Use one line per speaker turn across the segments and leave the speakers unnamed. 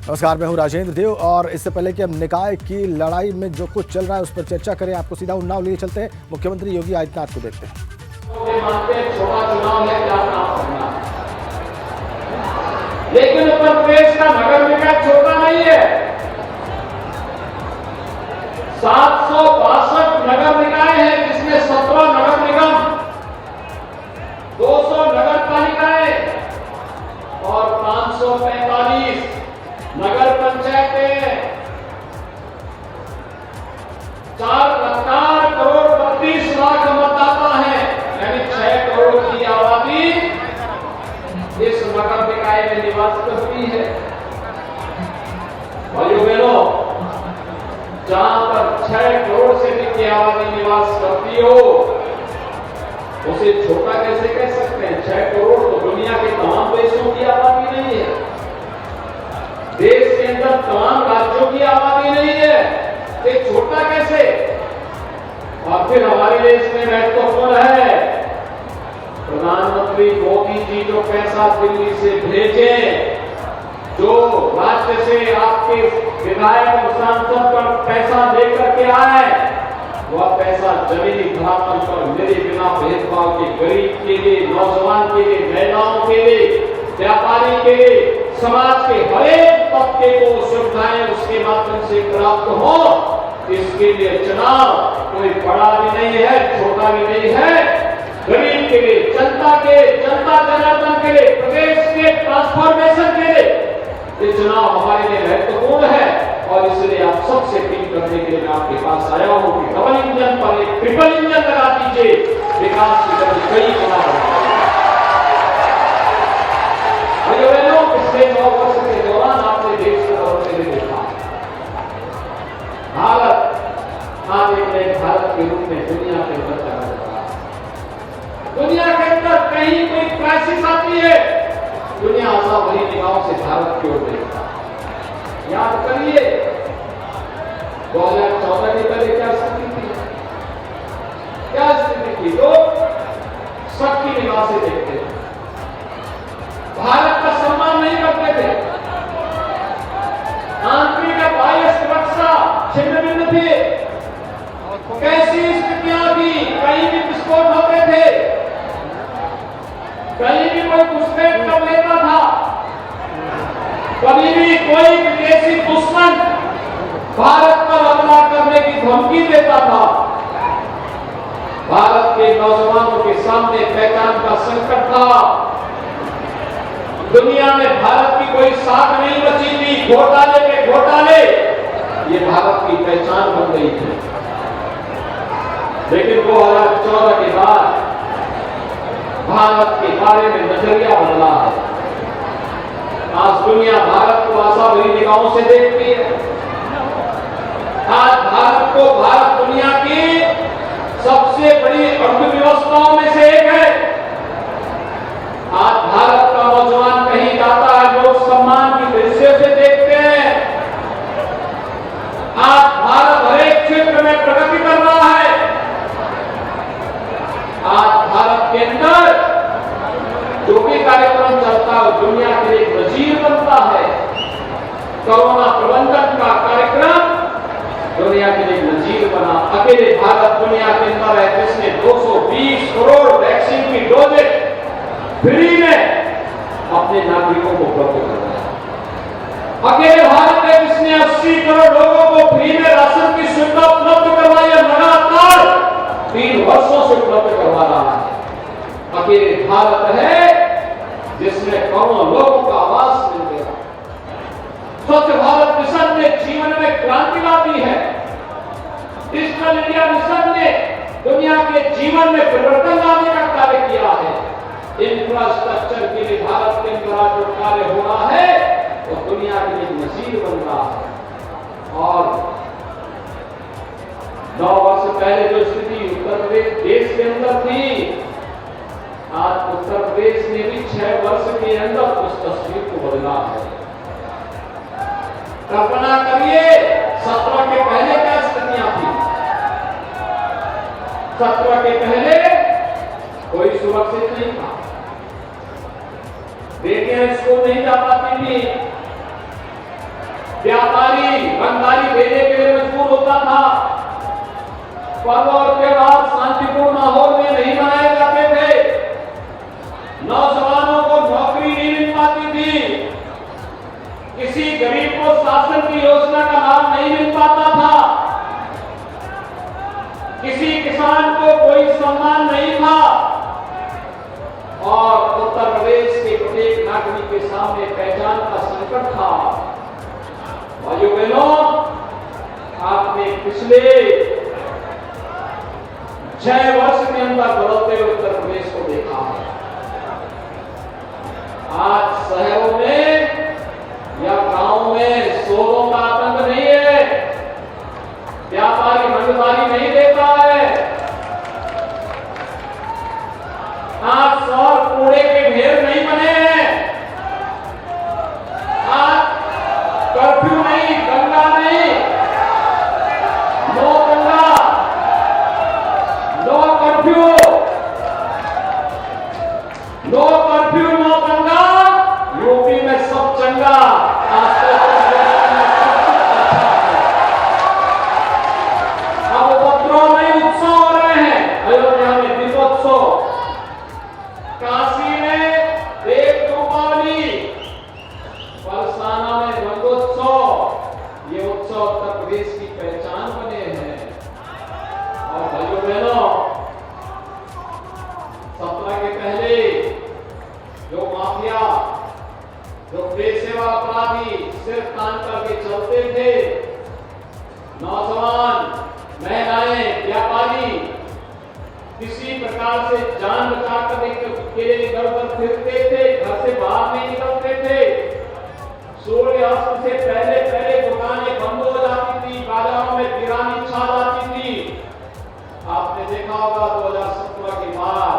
नमस्कार, मैं हूं राजेंद्र देव और इससे पहले कि हम निकाय की लड़ाई में जो कुछ चल रहा है उस पर चर्चा करें, आपको सीधा उन्नाव लिए चलते हैं। मुख्यमंत्री योगी आदित्यनाथ को देखते हैं।
छोटा चुनाव है, क्या काम करना, लेकिन उत्तर प्रदेश का नगर निकाय छोटा नहीं है। 762 नगर निकाय है, जिसमें 17 नगर निगम, 200 नगर पालिकाएं और 545 नगर पंचायतें, 4 करोड़ 32 लाख मतदाता हैं, यानी 6 करोड़ की आबादी इस नगर निकाय में निवास करती है। भाइयों बहनों, जहां पर 6 करोड़ से अधिक की आबादी निवास करती हो, उसे छोटा कैसे कह सकते हैं? 6 करोड़ तो दुनिया के तमाम देशों की आबादी नहीं है, देश के अंदर तमाम राज्यों की आबादी नहीं है, ये छोटा कैसे? और फिर हमारे देश में महत्वपूर्ण है, प्रधानमंत्री मोदी जी जो पैसा दिल्ली से भेजे, जो राज्य से आपके विधायक और सांसद पर पैसा लेकर के आए, वह पैसा जमीनी धरातल पर मेरे बिना भेदभाव के गरीब के लिए, नौजवान के लिए, महिलाओं के लिए, व्यापारी के लिए, समाज के हर एक तबके को सुविधाएं उसके माध्यम से प्राप्त हो, इसके लिए चुनाव कोई बड़ा भी नहीं है, छोटा भी नहीं है। गरीब के लिए, जनता के, जनता जनार्दन के लिए, प्रदेश के ट्रांसफॉर्मेशन के लिए ये चुनाव हमारे लिए महत्वपूर्ण है। और इसलिए आप सबसे अपील करने के लिए मैं आपके पास आया हूं कि डबल इंजन पर एक ट्रिपल इंजन लगा दीजिए, विकास की गति कई गुना बढ़ाइए। पिछले 9 वर्ष के दौरान आपने देश को दौड़ते हुए देखा, भारत आज एक नए भारत के रूप में दुनिया के अंदर चला जाता है। दुनिया के अंदर कहीं कोई क्राइसिस आती है, दुनिया आशा भरी निगाहों से भारत की ओर देखता है। याद करिए 2014 के पहले क्या स्थिति थी, क्या स्थिति थी? लोग सबकी निगाह से देखते थे, भारत का सम्मान नहीं करते थे, आंतरिक बाह्य सुरक्षा छिन्न भिन्न थी, कैसी स्थितियां थी, कहीं भी विस्फोट होते थे, कहीं भी कोई घुसपैठ कर लेता था, कभी भी कोई विदेशी दुश्मन भारत पर हमला करने की धमकी देता था। भारत के नौजवानों के सामने पहचान का संकट था, दुनिया में भारत की कोई साख नहीं बची थी, घोटाले पे घोटाले, ये भारत की पहचान बन गई थी। लेकिन 2014 के बाद भारत के बारे में नजरिया बदला है। आज दुनिया भारत को आशा भरी निगाहों से देखती है। आज भारत को, भारत दुनिया की सबसे बड़ी अर्थव्यवस्थाओं में से एक है। आज भारत का नौजवान कहीं जाता है, लोग सम्मान की दृष्टि से देखते हैं। आज भारत हर एक क्षेत्र में प्रगति कर रहा है। आज भारत के अंदर जो भी कार्यक्रम चलता है दुनिया के लिए एक नजीर बनता है। कोरोना प्रबंधन का कार्यक्रम दुनिया के लिए नजीर बना। अकेले भारत दुनिया के अंदर है जिसने 220 करोड़ वैक्सीन की डोजेज फ्री में अपने नागरिकों को उपलब्ध करवाया। अकेले भारत है जिसने 80 करोड़ लोगों को फ्री में राशन की सुविधा उपलब्ध करवाई है, लगातार 3 वर्षों से उपलब्ध करवा रहा है। अकेले भारत है जिसमें करोड़ों लोगों का आवास मिल गया। स्वच्छ भारत मिशन ने जीवन में क्रांति ला दी है। डिजिटल इंडिया मिशन ने दुनिया के जीवन में परिवर्तन लाने का कार्य किया है। इंफ्रास्ट्रक्चर के लिए भारत के अंदर आज जो कार्य हो रहा है वो दुनिया के लिए नजीर बन रहा है। और 9 वर्ष पहले जो स्थिति उत्तर प्रदेश देश के अंदर थी, आज उत्तर प्रदेश ने भी 6 वर्ष के अंदर उस तस्वीर को बदला है। कल्पना करिए 17 के पहले क्या स्थितियां थी। 17 के पहले कोई सुरक्षित नहीं था, बेटियां स्कूल नहीं जा पाती थी, व्यापारी रंगदारी देने के लिए मजबूर होता था। पर्व और त्योहार शांतिपूर्ण माहौल में नहीं मनाए जाते थे। नौजवानों को नौकरी नहीं मिल पाती थी। किसी गरीब को शासन की योजना का लाभ नहीं मिल पाता था। किसी किसान को कोई सम्मान नहीं था। और उत्तर प्रदेश के प्रत्येक नागरिक के सामने पहचान का संकट था। भाइयों बहनों, आपने पिछले 6 वर्ष के अंदर बदलते हुए उत्तर प्रदेश को देखा है। आज शहरों में या गांव में शोरों का आतंक नहीं है। व्यापारी रंगदारी नहीं देता है। आज शहर कूड़े के ढेर नहीं बने हैं। आज कर्फ्यू नहीं, दंगा नहीं, नो दंगा, no curfew, no curfew, no दंगा। यूपी में सब चंगा। आज तो अब उपद्रव नहीं, उत्सव हो रहे हैं। अयोध्या में दीपोत्सव, काशी में देव दीपावली, पलसाना में रंगोत्सव। ये उत्सव उत्तर प्रदेश की पहचान बने हैं। और भाइयों बहनों, 17 के पहले जो माफिया, जो पेशेवर अपराधी सिर तान करके चलते थे, नौजवान, महिलाएं, व्यापारी किसी प्रकार से जान बचा करने के लिए इधर उधर फिरते थे, घर से बाहर नहीं निकलते थे। सूर्यास्त से पहले दुकानें बंद हो जाती थी, बाजारों में वीरानी छा जाती थी। आपने देखा होगा 2017 के बाद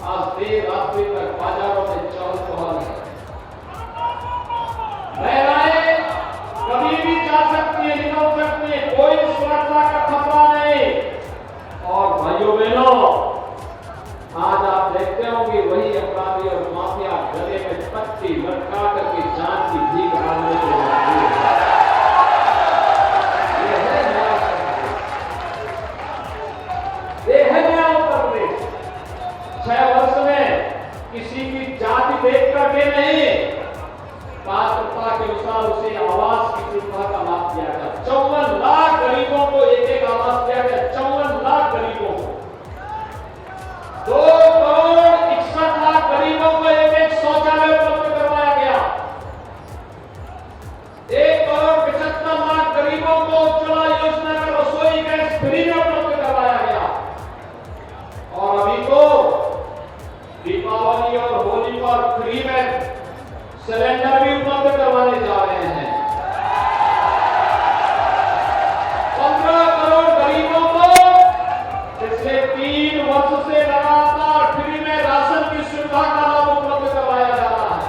आज देर रात्रि तक बाजारों में चहल पहल है। महिलाएं कभी भी जा सकती है, निकल सकती है, कोई सुरक्षा का खतरा नहीं। और भाइयों बहनों, आज आप देखते होंगे वही अपराधी और माफिया गले में पट्टी लटका करके जान की भीख मांगने के लिए ये है नया उत्तर प्रदेश। 6 वर्ष में किसी की जाति देख करके नहीं, पात्रता के अनुसार उसे आवास की सुविधा का लाभ दिया गया। 54 लाख गरीबों को एक आवास दिया गया। 54 लाख गरीबों को, 2 करोड़ 61 लाख गरीबों को एक शौचालय उपलब्ध करवाया गया। 1 करोड़ 75 लाख गरीबों को उज्ज्वला योजना का रसोई गैस फ्री में उपलब्ध करवाया गया। और अभी तो दीपावली और होली पर फ्री में सिलेंडर भी उपलब्ध करवाने जा रहे हैं। 15 करोड़ गरीबों को पिछले 3 वर्ष से लगातार फ्री में राशन की सुविधा का लाभ उपलब्ध करवाया जा रहा है।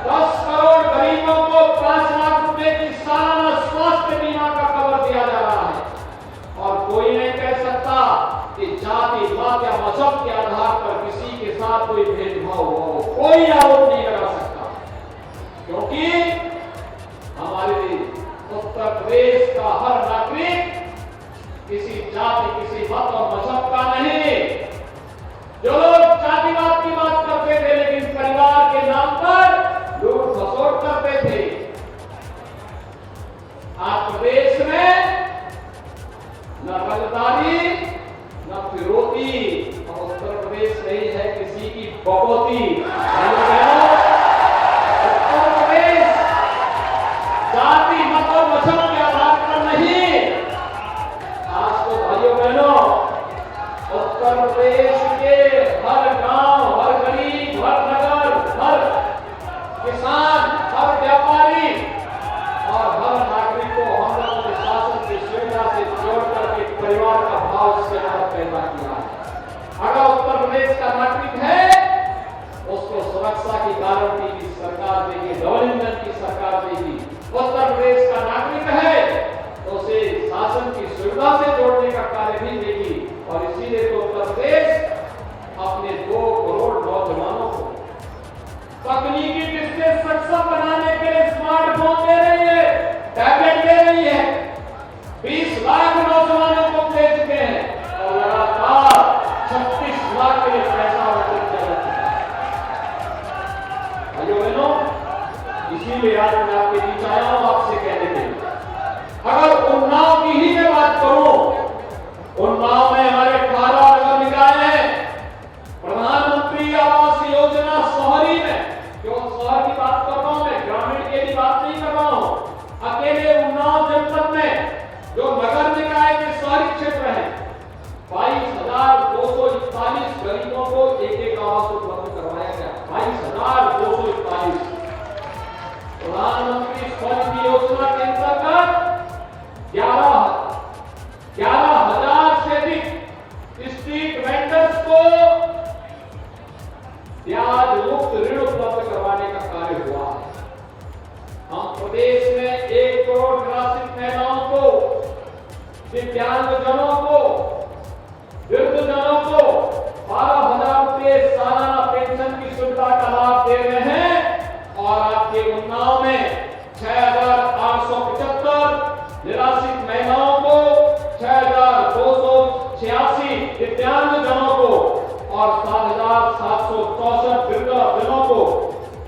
10 करोड़ गरीबों को 5 लाख रुपए की सालाना स्वास्थ्य बीमा का कवर दिया जा रहा है। और कोई नहीं कह सकता कि जाति, मत या मजहब के आधार पर किसी के साथ कोई भेदभाव हो, कोई आरोप नहीं लगा सकता, क्योंकि हमारे उत्तर प्रदेश का हर नागरिक किसी जाति, किसी मत और मजहब का नहीं। जो लोग जातिवाद की बात करते थे लेकिन परिवार के नाम पर लूट खसोट करते थे, आज प्रदेश में न रंगदारी न फिरौती, और उत्तर प्रदेश नहीं है किसी की बकौती। उत्तर प्रदेश जाति, मत और मजहब के आधार पर नहीं। आज तो भाइयों बहनों, उत्तर प्रदेश के हर गांव, हर गरीब, हर नगर, हर किसान, हर व्यापारी और हर नागरिक को हम लोगों ने शासन की सुविधा से जोड़ करके परिवार का भाव इसके अंदर पैदा किया है। अगर उत्तर प्रदेश का नागरिक है, उसको सुरक्षा की गारंटी की सरकार देगी, डबल इंजन की सरकार देगी। उत्तर प्रदेश का नागरिक है तो उसे शासन की सुविधा से जोड़ने का कार्य भी देगी। और इसीलिए तो उत्तर प्रदेश अपने 2 करोड़ नौजवानों को तकनीकी दृष्टि से सक्षम बनाने के लिए स्मार्टफोन दे रही इसीलिए आज मैं आपके बीच आया हूं आपसे कहने के लिए। अगर उन्नाव की ही मैं बात करूं, उन्नाव में हमारे 18 नगर निकाय हैं। प्रधानमंत्री आवास योजना शहरी में, क्यों शहर की बात कर रहा हूं मैं, ग्रामीण की बात नहीं कर रहा हूं। अकेले उन्नाव जनपद में जो नगर निकाय के शहरी क्षेत्र हैं, 22,241 गरीबों को एक आवास उपलब्ध करवाया गया। 22,241। प्रधानमंत्री स्वनिधि योजना के अंतर्गत 11,000 से अधिक स्ट्रीट वेंडर्स को ब्याज मुक्त ऋण उपलब्ध करवाने का कार्य हुआ है। हम प्रदेश में 1 करोड़ निराश्रित महिलाओं को, दिव्यांगजनों को, वृद्धजनों को 12,000 रुपए सालाना पेंशन की सुविधा का लाभ दे रहे हैं। और आपके उन्नाव में 6,875 निराश्रित महिलाओं को, 6,286 दिव्यांगजनों को और 7,764 वृद्धजनों को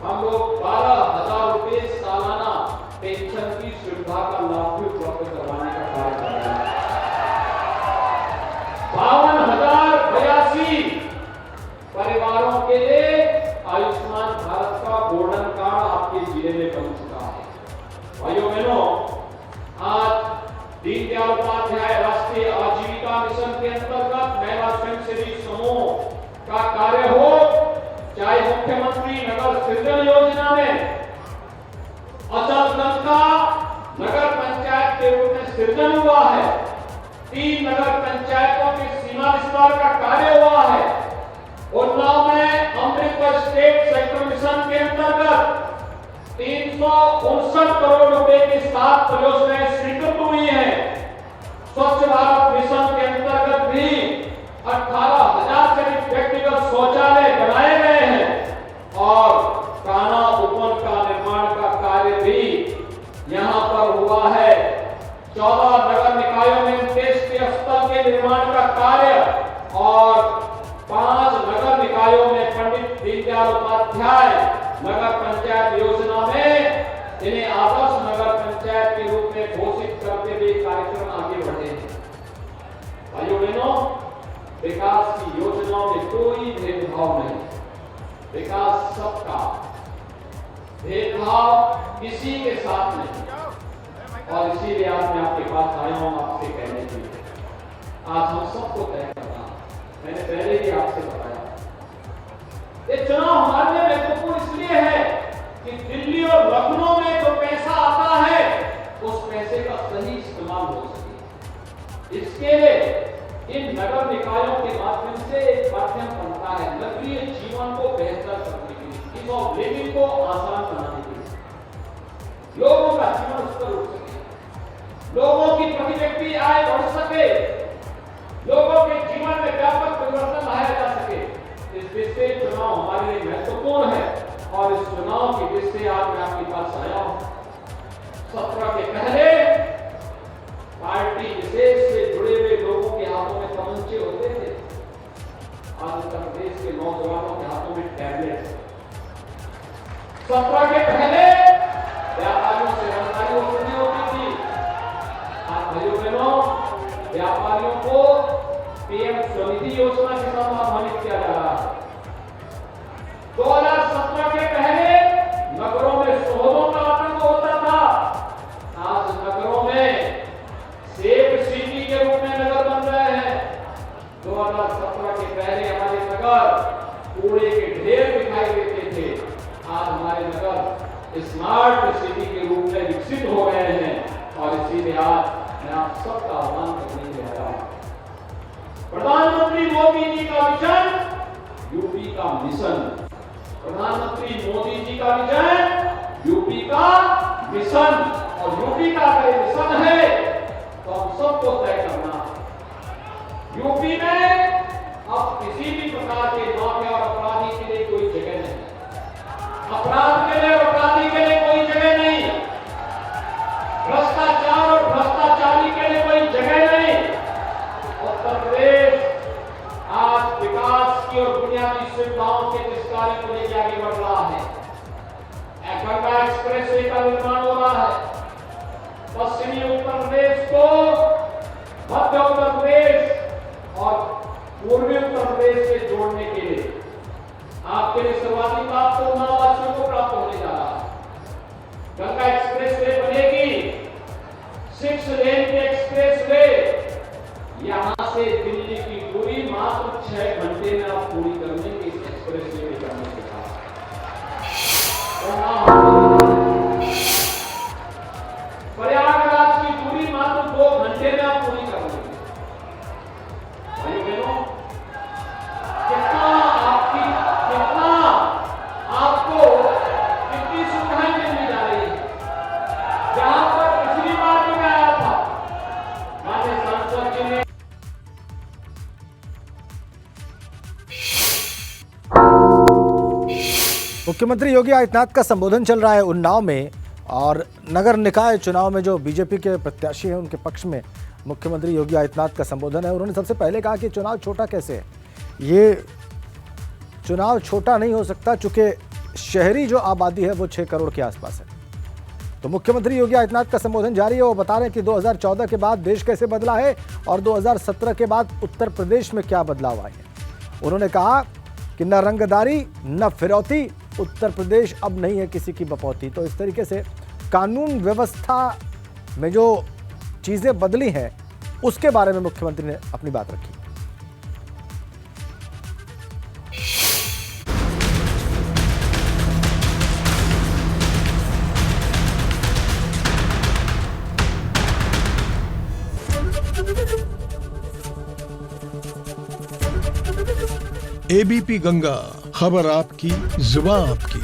हम लोग 12,000 रुपए सालाना पेंशन की सुविधा का लाभ भी उपलब्ध करवाने का कार्य कर रहे हैं। 52,082 परिवारों के लिए आयुष्मान भारत का गोल्डन कार्ड आपके जिले में बन चुका है। भाइयों बहनों, आज दीनदयाल उपाध्याय राष्ट्रीय आजीविका मिशन के अंतर्गत महिला स्वयंसेवी समूह का कार्य हो, चाहे मुख्यमंत्री नगर सृजन योजना में अचल धन का नगर पंचायत के रूप में सृजन हुआ है, 3 नगर पंचायतों की सीमा विस्तार का कार्य हुआ है। उन्नाव में अमृत स्टेट सेक्टर मिशन के अंतर्गत 359 करोड़ रुपए की 7 परियोजनाएं स्वीकृत हुई हैं। स्वच्छ भारत मिशन के अंतर्गत भी 18,000 से अधिक व्यक्तिगत शौचालय बनाए गए हैं और कान्हा उपवन का निर्माण का कार्य भी यहां पर हुआ है। 14 नगर निकायों में अंत्येष्टि स्थल के निर्माण का कार्य और 5 नगर निकायों में पंडित दीनदयाल उपाध्याय नगर पंचायत योजना में इन्हें आदर्श नगर पंचायत के रूप में घोषित करते हुए कार्यक्रम आगे बढ़े हैं। भाइयों बहनों, विकास की योजनाओं में कोई भेदभाव नहीं, विकास सबका, भेदभाव किसी के साथ नहीं। और इसीलिए आज मैं आपके पास आया हूं आपसे कहने के लिए, आज हम सबको तय करना। मैंने पहले भी आपसे बताया, ये चुनाव हमारे लिए महत्वपूर्ण इसलिए है कि दिल्ली और लखनऊ में जो पैसा आता है उस पैसे का सही इस्तेमाल हो सके। इसके लिए इन नगर निकायों के माध्यम से एक माध्यम बनता है नगरीय जीवन को बेहतर करने के लिए, ईज ऑफ लिविंग को आसान बनाने के लिए, लोगों का जीवन स्तर उठ सके, लोगों की प्रति व्यक्ति आय बढ़ सके, लोगों के जीवन में व्यापक परिवर्तन लाया जा सके। इस दृष्टि से चुनाव हमारे लिए महत्वपूर्ण है और इस चुनाव की दृष्टि से आज मैं आपके पास आया हूं। 17 के पहले पार्टी विशेष से जुड़े हुए लोगों के हाथों में तमंचे होते थे, आज उत्तर प्रदेश के नौजवानों के हाथों में टैबलेट। 17 के पहले व्यापारियों से रंगदारी वसूली होती थी, आज भाइयों बहनों व्यापारियों को पीएम स्वनिधि योजना के साथ आह्वानित किया जा रहा है। 2017 के पहले नगरों में शोधों का आतंक होता था, आज नगरों में सेफ सिटी के रूप में नगर बन रहे हैं। 2017 के पहले हमारे नगर कूड़े के ढेर दिखाई देते थे, आज हमारे नगर स्मार्ट सिटी के रूप में विकसित हो गए हैं। और इसीलिए आज मैं आप सबका आह्वान करने जा रहा हूं, प्रधानमंत्री मोदी जी का विजन, यूपी का मिशन। प्रधानमंत्री मोदी जी का विजन, यूपी का मिशन, और यूपी का अगर मिशन है तो हम सबको तय करना है। यूपी में अब किसी भी प्रकार के माफिया और अपराधी के लिए कोई जगह नहीं, अपराध के लिए और अपराधी के लिए कोई जगह नहीं, भ्रष्टाचार और भ्रष्टाचारी के लिए कोई जगह नहीं। उत्तर प्रदेश आज विकास की और बुनियादी सुविधाओं के जिस कार्य को लेकर आगे बढ़ रहा है, गंगा एक्सप्रेस वे का मध्य उत्तर प्रदेश और पूर्वी उत्तर प्रदेश से जोड़ने के लिए आपके लिए शुरुआती बात तो उन्नावासियों को प्राप्त होने जा रहा है। गंगा एक्सप्रेस वे बनेगी, 6 लेन की एक्सप्रेस वे, यहां से दिल्ली की दूरी मात्र 6 घंटे में आप पूरी कर लेंगे इस एक्सप्रेस वे के करने के बाद। प्रयागराज की दूरी मात्र 2 घंटे में आप पूरी कर लेंगे। भाई बहनों, कितनी सुविधाएं मिलने जा रही है। जहां पर पिछली बार में आया था माननीय सांसद जी ने
मुख्यमंत्री योगी आदित्यनाथ का संबोधन चल रहा है उन्नाव में, और नगर निकाय चुनाव में जो बीजेपी के प्रत्याशी हैं उनके पक्ष में मुख्यमंत्री योगी आदित्यनाथ का संबोधन है। उन्होंने सबसे पहले कहा कि चुनाव छोटा कैसे है, ये चुनाव छोटा नहीं हो सकता चूंकि शहरी जो आबादी है वो 6 करोड़ के आसपास है। तो मुख्यमंत्री योगी आदित्यनाथ का संबोधन जारी है। वो बता रहे हैं कि 2014 के बाद देश कैसे बदला है और 2017 के बाद उत्तर प्रदेश में क्या बदलाव आए हैं। उन्होंने कहा कि न रंगदारी न फिरौती, उत्तर प्रदेश अब नहीं है किसी की बपौती। तो इस तरीके से कानून व्यवस्था में जो चीज़ें बदली हैं उसके बारे में मुख्यमंत्री ने अपनी बात रखी।
एबीपी गंगा, खबर आपकी, जुबान आपकी।